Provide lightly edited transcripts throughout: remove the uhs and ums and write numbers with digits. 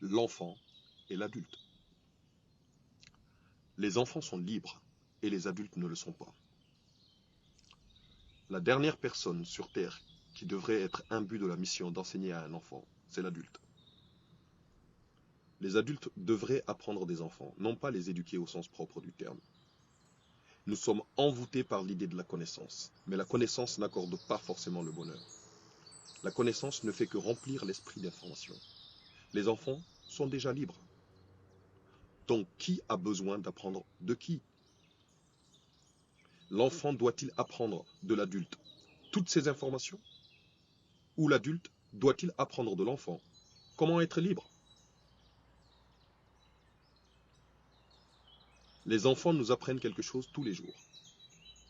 l'enfant et l'adulte. Les enfants sont libres et les adultes ne le sont pas. La dernière personne sur Terre qui devrait être imbue de la mission d'enseigner à un enfant, c'est l'adulte. Les adultes devraient apprendre des enfants, non pas les éduquer au sens propre du terme. Nous sommes envoûtés par l'idée de la connaissance, mais la connaissance n'accorde pas forcément le bonheur. La connaissance ne fait que remplir l'esprit d'information. Les enfants sont déjà libres. Donc qui a besoin d'apprendre de qui? L'enfant doit-il apprendre de l'adulte toutes ces informations? Ou l'adulte doit-il apprendre de l'enfant comment être libre? Les enfants nous apprennent quelque chose tous les jours.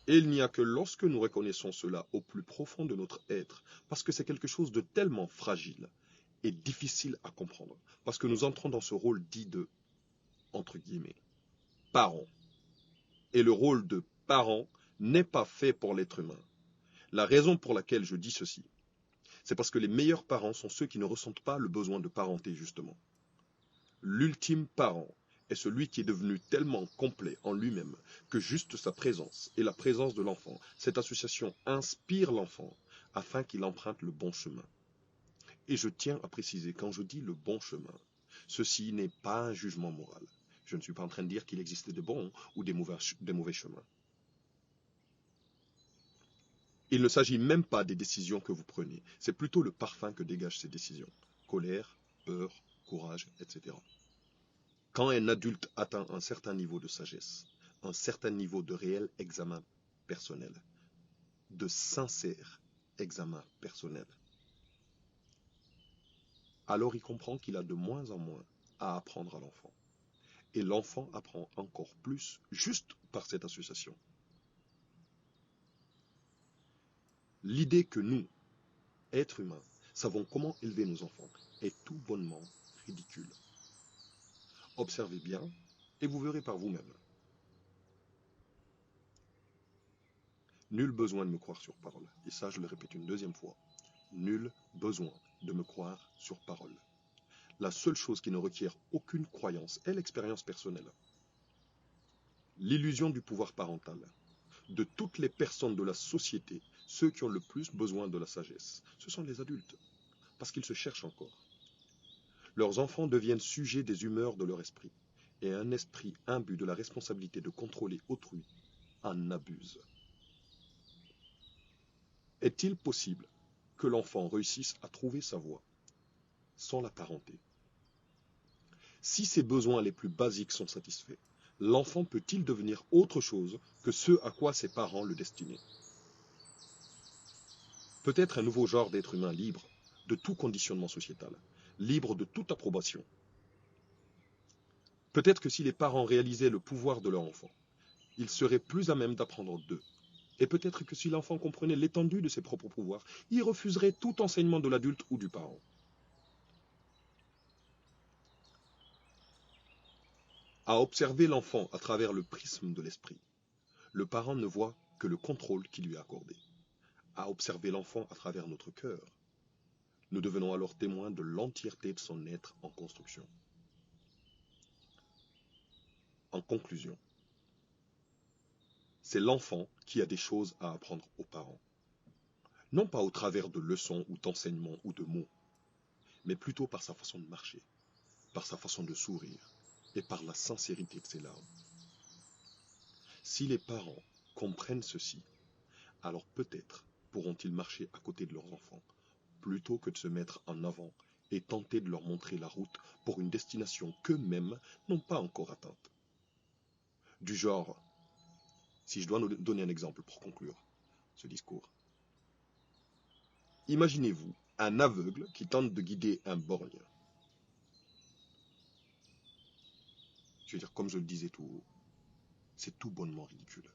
Et il n'y a que lorsque nous reconnaissons cela au plus profond de notre être, parce que c'est quelque chose de tellement fragile et difficile à comprendre, parce que nous entrons dans ce rôle dit de, entre guillemets, parent. Et le rôle de parent n'est pas fait pour l'être humain. La raison pour laquelle je dis ceci, c'est parce que les meilleurs parents sont ceux qui ne ressentent pas le besoin de parenter, justement. L'ultime parent est celui qui est devenu tellement complet en lui-même que juste sa présence et la présence de l'enfant, cette association inspire l'enfant afin qu'il emprunte le bon chemin. Et je tiens à préciser, quand je dis le bon chemin, ceci n'est pas un jugement moral. Je ne suis pas en train de dire qu'il existe des bons ou des mauvais chemins. Il ne s'agit même pas des décisions que vous prenez, c'est plutôt le parfum que dégagent ces décisions. Colère, peur, courage, etc. Quand un adulte atteint un certain niveau de sagesse, un certain niveau de réel examen personnel, de sincère examen personnel, alors il comprend qu'il a de moins en moins à apprendre à l'enfant. Et l'enfant apprend encore plus juste par cette association. L'idée que nous, êtres humains, savons comment élever nos enfants est tout bonnement ridicule. Observez bien et vous verrez par vous-même. Nul besoin de me croire sur parole. Et ça, je le répète une deuxième fois. Nul besoin de me croire sur parole. La seule chose qui ne requiert aucune croyance est l'expérience personnelle. L'illusion du pouvoir parental. De toutes les personnes de la société, ceux qui ont le plus besoin de la sagesse, ce sont les adultes, parce qu'ils se cherchent encore. Leurs enfants deviennent sujets des humeurs de leur esprit, et un esprit imbu de la responsabilité de contrôler autrui en abuse. Est-il possible que l'enfant réussisse à trouver sa voie sans la parenter? Si ses besoins les plus basiques sont satisfaits, l'enfant peut-il devenir autre chose que ce à quoi ses parents le destinaient? Peut-être un nouveau genre d'être humain libre de tout conditionnement sociétal, libre de toute approbation. Peut-être que si les parents réalisaient le pouvoir de leur enfant, ils seraient plus à même d'apprendre d'eux. Et peut-être que si l'enfant comprenait l'étendue de ses propres pouvoirs, il refuserait tout enseignement de l'adulte ou du parent. À observer l'enfant à travers le prisme de l'esprit, le parent ne voit que le contrôle qui lui est accordé. À observer l'enfant à travers notre cœur, nous devenons alors témoins de l'entièreté de son être en construction. En conclusion, c'est l'enfant qui a des choses à apprendre aux parents. Non pas au travers de leçons ou d'enseignements ou de mots, mais plutôt par sa façon de marcher, par sa façon de sourire et par la sincérité de ses larmes. Si les parents comprennent ceci, alors peut-être pourront-ils marcher à côté de leurs enfants, plutôt que de se mettre en avant et tenter de leur montrer la route pour une destination qu'eux-mêmes n'ont pas encore atteinte. Du genre, si je dois nous donner un exemple pour conclure ce discours, imaginez-vous un aveugle qui tente de guider un borgne. Je veux dire, comme je le disais tout haut, c'est tout bonnement ridicule.